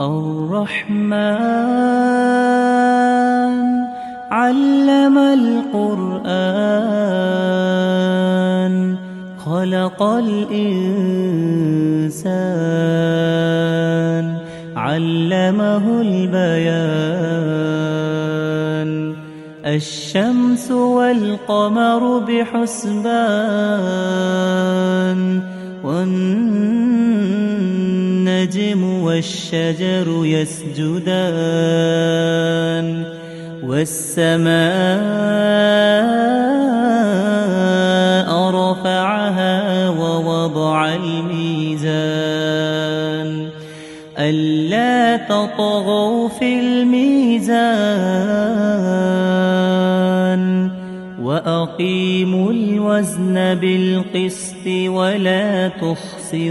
الرحمن علم القرآن خلق الإنسان علمه البيان الشمس والقمر بحسبان والنجم والشجر يسجدان والسماء رفعها ووضع الميزان ألا تطغوا في الميزان وأقيموا الوزن بالقسط ولا تخسروا